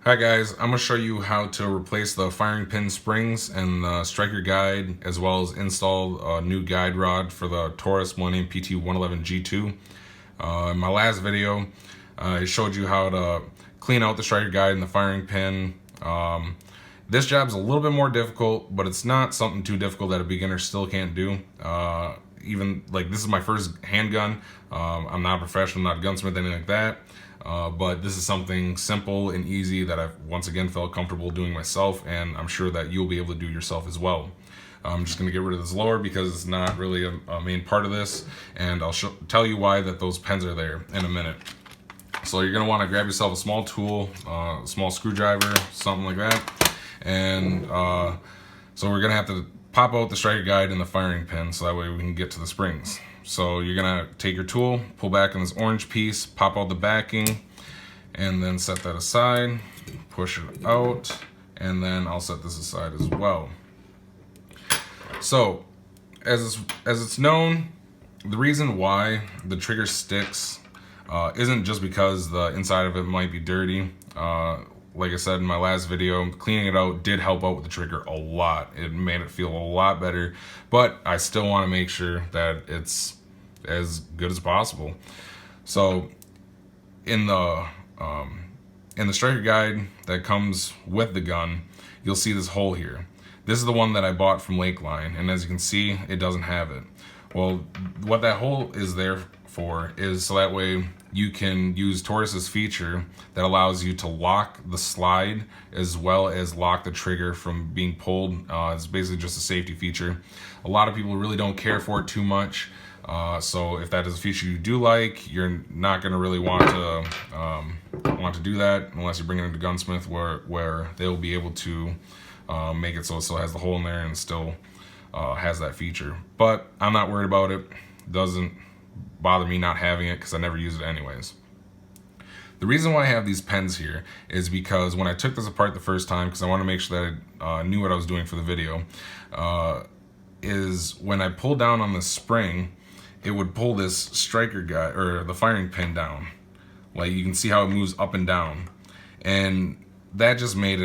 Hi guys, I'm going to show you how to replace the firing pin springs and the striker guide, as well as install a new guide rod for the Taurus Millennium PT111 G2. In my last video, I showed you how to clean out the striker guide and the firing pin. This job's a little bit more difficult, but it's not something too difficult that a beginner still can't do. Even like this is my first handgun. I'm not a professional, not a gunsmith, anything like that. But this is something simple and easy that I've once again felt comfortable doing myself, and I'm sure that you'll be able to do yourself as well. I'm just going to get rid of this lower because it's not really a main part of this, and I'll tell you why that those pens are there in a minute. So you're going to want to grab yourself a small tool, a small screwdriver, something like that, and so we're going to have to pop out the striker guide and the firing pin so that way we can get to the springs. So you're gonna take your tool, pull back on this orange piece, pop out the backing, and then set that aside, push it out, and then I'll set this aside as well. So, as it's known, the reason why the trigger sticks isn't just because the inside of it might be dirty. Like I said in my last video, cleaning it out did help out with the trigger a lot. It made it feel a lot better, but I still want to make sure that it's as good as possible. So in the striker guide that comes with the gun, you'll see this hole here. This is the one that I bought from Lakeline, and as you can see, it doesn't have it. Well, what that hole is there for is so that way you can use Taurus's feature that allows you to lock the slide as well as lock the trigger from being pulled. It's basically just a safety feature. A lot of people really don't care for it too much. So if that is a feature you do like, you're not going to really want to do that unless you bring it into Gunsmith, where they'll be able to make it so it still has the hole in there and still has that feature. But I'm not worried about it. Doesn't bother me not having it because I never use it anyways. The reason why I have these pens here is because when I took this apart the first time, because I want to make sure that I knew what I was doing for the video, is when I pulled down on the spring, it would pull this striker guide or the firing pin down. Like you can see how it moves up and down, and that just made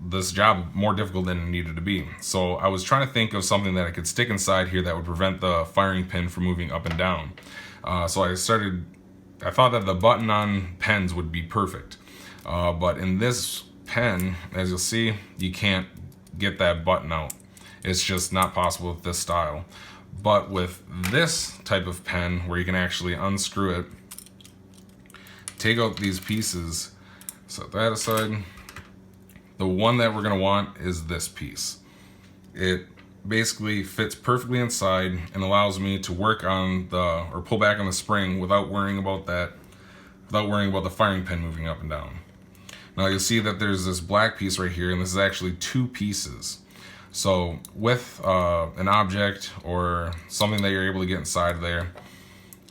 this job more difficult than it needed to be. So I was trying to think of something that I could stick inside here that would prevent the firing pin from moving up and down. So I thought that the button on pens would be perfect, but in this pen, as you'll see, you can't get that button out. It's just not possible with this style. But with this type of pen, where you can actually unscrew it, take out these pieces, set that aside. The one that we're going to want is this piece. It basically fits perfectly inside and allows me to work on or pull back on the spring without worrying about the firing pin moving up and down. Now you'll see that there's this black piece right here, and this is actually two pieces. So with an object or something that you're able to get inside there,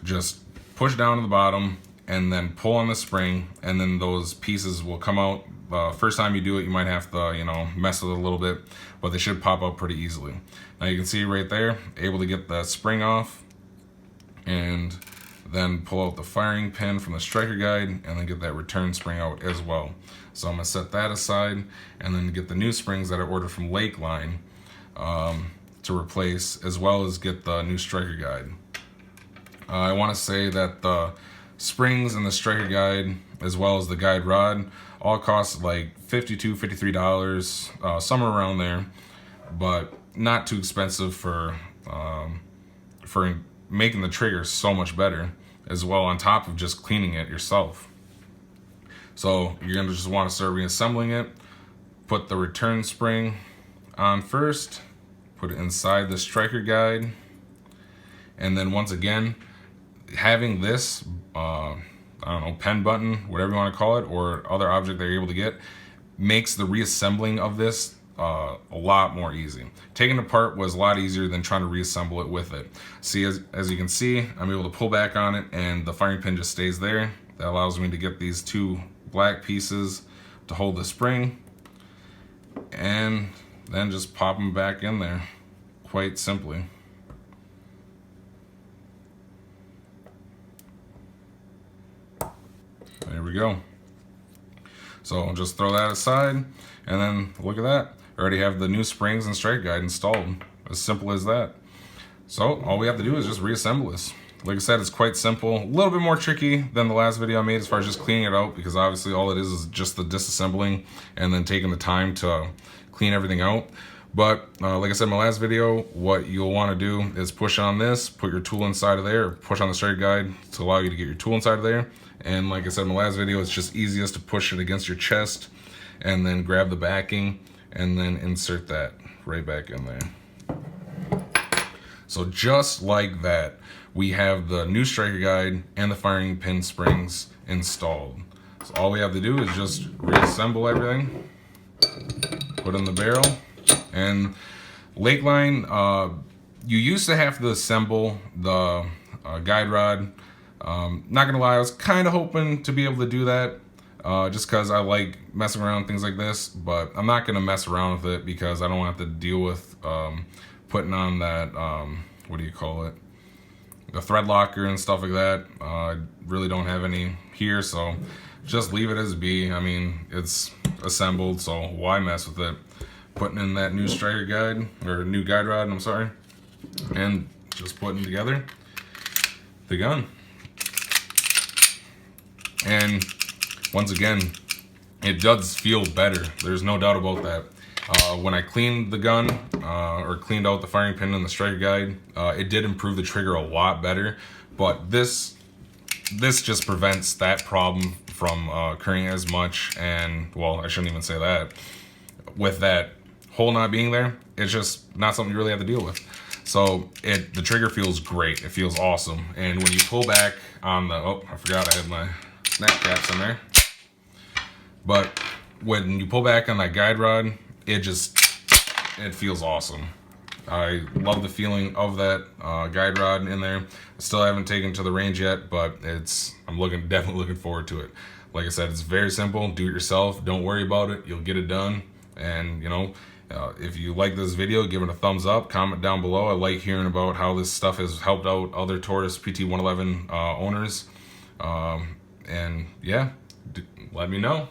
just push down to the bottom and then pull on the spring, and then those pieces will come out. First time you do it, you might have to, mess with it a little bit, but they should pop out pretty easily. Now you can see right there, able to get the spring off, and then pull out the firing pin from the striker guide, and then get that return spring out as well. So I'm gonna set that aside, and then get the new springs that I ordered from Lakeline to replace, as well as get the new striker guide. I want to say that the springs and the striker guide, as well as the guide rod, all cost like $52, $53, somewhere around there, but not too expensive for making the trigger so much better, as well on top of just cleaning it yourself. So you're gonna just want to start reassembling it. Put the return spring on first, put it inside the striker guide, and then once again, having this pen button, whatever you want to call it, or other object that you're able to get, makes the reassembling of this a lot more easy. Taking it apart was a lot easier than trying to reassemble it with it. See, as you can see, I'm able to pull back on it and the firing pin just stays there. That allows me to get these two black pieces to hold the spring, and then just pop them back in there quite simply. There we go. So I'll just throw that aside, and then look at that. I already have the new springs and strike guide installed. As simple as that. So all we have to do is just reassemble this. Like I said, it's quite simple. A little bit more tricky than the last video I made as far as just cleaning it out, because obviously all it is just the disassembling and then taking the time to clean everything out. But like I said in my last video, what you'll want to do is push on this, put your tool inside of there, or push on the straight guide to allow you to get your tool inside of there. And like I said in my last video, it's just easiest to push it against your chest and then grab the backing and then insert that right back in there. So just like that, we have the new striker guide and the firing pin springs installed. So all we have to do is just reassemble everything, put in the barrel, and Lakeline, you used to have to assemble the guide rod. Not gonna lie, I was kind of hoping to be able to do that just because I like messing around with things like this, but I'm not gonna mess around with it because I don't have to deal with putting on that, what do you call it? The thread locker and stuff like that. I really don't have any here, so just leave it as be. I mean, it's assembled, so why mess with it? Putting in that new striker guide, or new guide rod, I'm sorry, and just putting together the gun. And once again, it does feel better. There's no doubt about that. When I cleaned the gun, or cleaned out the firing pin and the striker guide, it did improve the trigger a lot better, but this just prevents that problem from occurring as much. And well, I shouldn't even say that. With that hole not being there, it's just not something you really have to deal with. So the trigger feels great. It feels awesome. And when you pull back on the, oh, I forgot I had my snap caps in there. But when you pull back on that guide rod, it feels awesome. I love the feeling of that guide rod in there. I still haven't taken it to the range yet, but I'm definitely looking forward to it. Like I said, it's very simple. Do it yourself. Don't worry about it. You'll get it done. And you know, if you like this video, give it a thumbs up. Comment down below. I like hearing about how this stuff has helped out other Taurus PT111 owners. And yeah, let me know.